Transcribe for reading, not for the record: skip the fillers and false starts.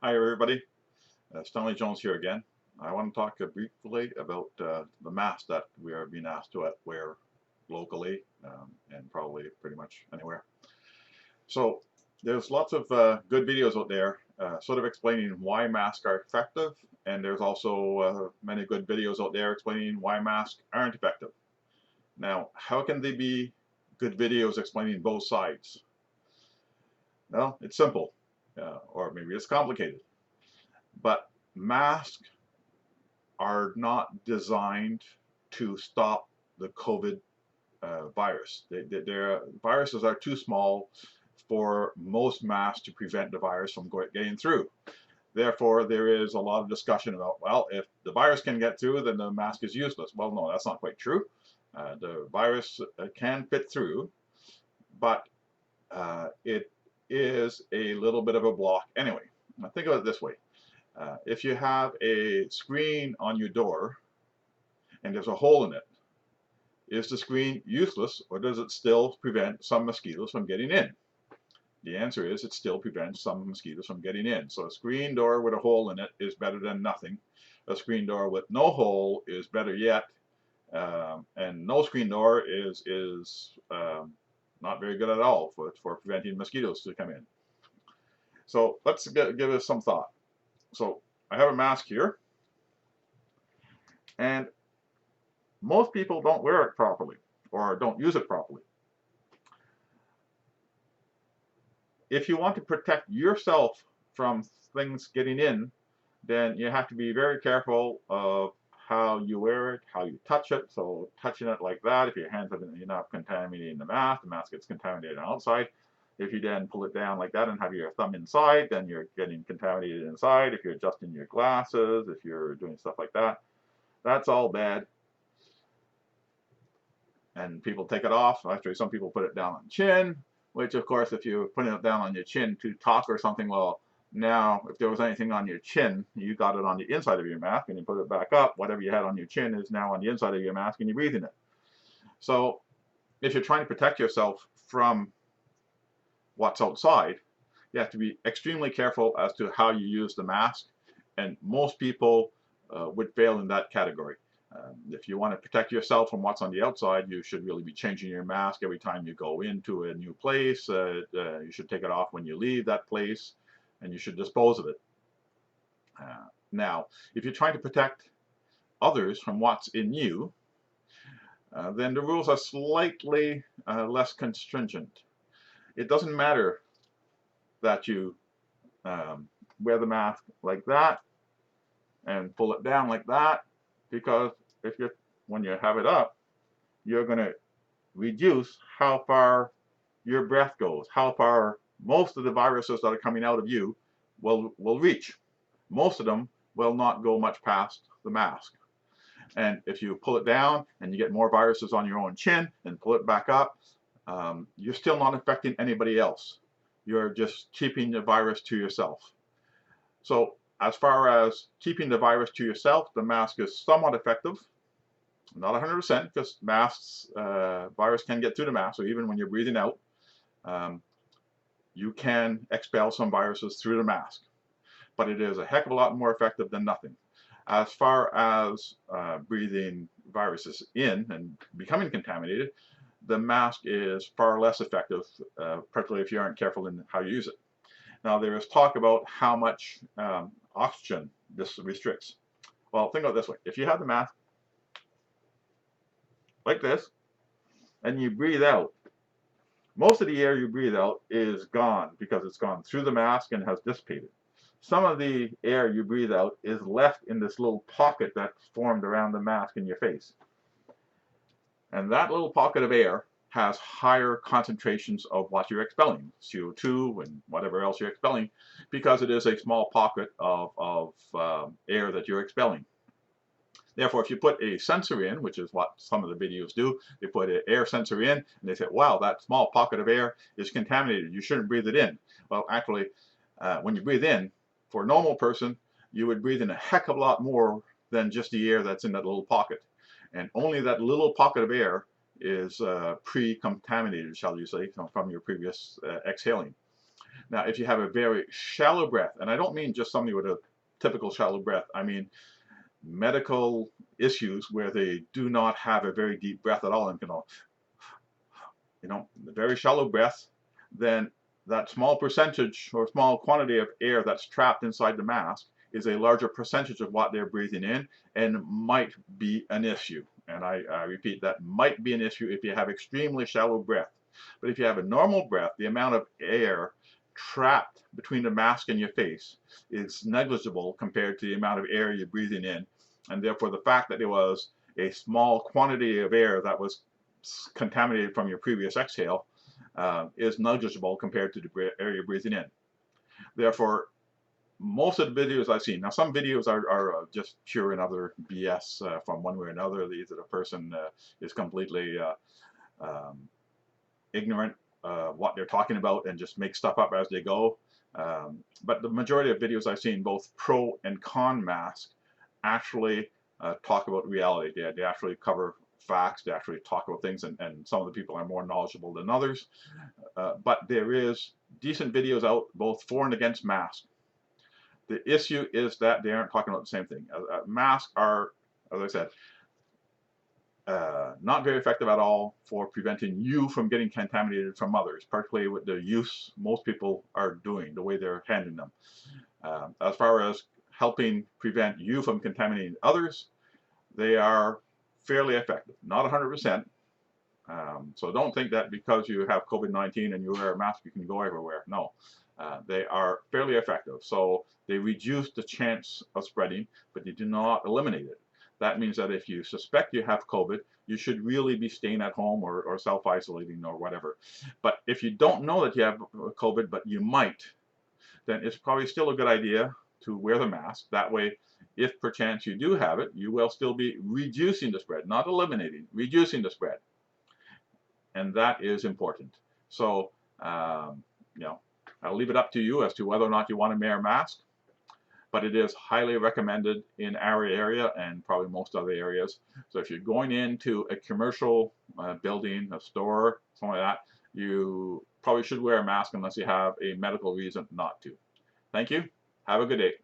Hi everybody, Stanley020 here again. I want to talk briefly about the mask that we are being asked to wear locally and probably pretty much anywhere. So there's lots of good videos out there sort of explaining why masks are effective, and there's also many good videos out there explaining why masks aren't effective. Now, how can they be good videos explaining both sides? Well, it's simple, or maybe it's complicated. But masks are not designed to stop the COVID virus. Their viruses are too small for most masks to prevent the virus from getting through. Therefore, there is a lot of discussion about, well, if the virus can get through, then the mask is useless. Well, no, that's not quite true. The virus can fit through, but it is a little bit of a block anyway. Now, think of it this way. If you have a screen on your door and there's a hole in it, is the screen useless or does it still prevent some mosquitoes from getting in? The answer is it still prevents some mosquitoes from getting in. So a screen door with a hole in it is better than nothing. A screen door with no hole is better yet. And no screen door is not very good at all for preventing mosquitoes to come in. So let's give it some thought. So I have a mask here, and most people don't wear it properly or don't use it properly. If you want to protect yourself from things getting in, then you have to be very careful of how you wear it, how you touch it. So touching it like that, if your hands have enough contaminating the mask gets contaminated outside. If you then pull it down like that and have your thumb inside, then you're getting contaminated inside. If you're adjusting your glasses, if you're doing stuff like that, that's all bad. And people take it off. Actually, some people put it down on the chin, which of course, if you're putting it down on your chin to talk or something, well, now if there was anything on your chin, you got it on the inside of your mask and you put it back up, whatever you had on your chin is now on the inside of your mask and you're breathing it. So if you're trying to protect yourself from what's outside, you have to be extremely careful as to how you use the mask, and most people would fail in that category. If you want to protect yourself from what's on the outside, you should really be changing your mask every time you go into a new place. You should take it off when you leave that place, and you should dispose of it. Now, if you're trying to protect others from what's in you, then the rules are slightly less constringent. It doesn't matter that you wear the mask like that and pull it down like that, because when you have it up, you're going to reduce how far your breath goes, how far most of the viruses that are coming out of you will reach. Most of them will not go much past the mask. And if you pull it down and you get more viruses on your own chin and pull it back up, you're still not affecting anybody else. You're just keeping the virus to yourself. So as far as keeping the virus to yourself, the mask is somewhat effective. Not 100%, because masks, virus can get through the mask. So even when you're breathing out, you can expel some viruses through the mask. But it is a heck of a lot more effective than nothing. As far as breathing viruses in and becoming contaminated, the mask is far less effective, particularly if you aren't careful in how you use it. Now, there is talk about how much oxygen this restricts. Well, think of it this way. If you have the mask like this, and you breathe out, most of the air you breathe out is gone because it's gone through the mask and has dissipated. Some of the air you breathe out is left in this little pocket that's formed around the mask in your face. And that little pocket of air has higher concentrations of what you're expelling, CO2 and whatever else you're expelling, because it is a small pocket of air that you're expelling. Therefore, if you put a sensor in, which is what some of the videos do, they put an air sensor in and they say, wow, that small pocket of air is contaminated. You shouldn't breathe it in. Well, actually, when you breathe in, for a normal person, you would breathe in a heck of a lot more than just the air that's in that little pocket. And only that little pocket of air is pre-contaminated, shall you say, from your previous exhaling. Now, if you have a very shallow breath, and I don't mean just somebody with a typical shallow breath, I mean medical issues where they do not have a very deep breath at all, and the very shallow breath, then that small percentage or small quantity of air that's trapped inside the mask is a larger percentage of what they're breathing in and might be an issue. And I repeat, that might be an issue if you have extremely shallow breath. But if you have a normal breath, the amount of air trapped between the mask and your face is negligible compared to the amount of air you're breathing in. And therefore, the fact that there was a small quantity of air that was contaminated from your previous exhale is negligible compared to the air you're breathing in. Therefore, most of the videos I've seen, now some videos are just pure and utter BS from one way or another. Either the person is completely ignorant what they're talking about and just make stuff up as they go. But the majority of videos I've seen, both pro and con mask, actually talk about reality. They actually cover facts, they actually talk about things, and some of the people are more knowledgeable than others. But there is decent videos out both for and against masks. The issue is that they aren't talking about the same thing. Masks are, as I said, not very effective at all for preventing you from getting contaminated from others, particularly with the use most people are doing, the way they're handling them. As far as helping prevent you from contaminating others, they are fairly effective. Not 100%. So don't think that because you have COVID-19 and you wear a mask, you can go everywhere. No. They are fairly effective. So they reduce the chance of spreading, but they do not eliminate it. That means that if you suspect you have COVID, you should really be staying at home or self-isolating or whatever. But if you don't know that you have COVID, but you might, then it's probably still a good idea to wear the mask. That way, if perchance you do have it, you will still be reducing the spread, not eliminating, reducing the spread. And that is important. So, I'll leave it up to you as to whether or not you want to wear a mask, but it is highly recommended in our area and probably most other areas. So if you're going into a commercial building, a store, something like that, you probably should wear a mask unless you have a medical reason not to. Thank you. Have a good day.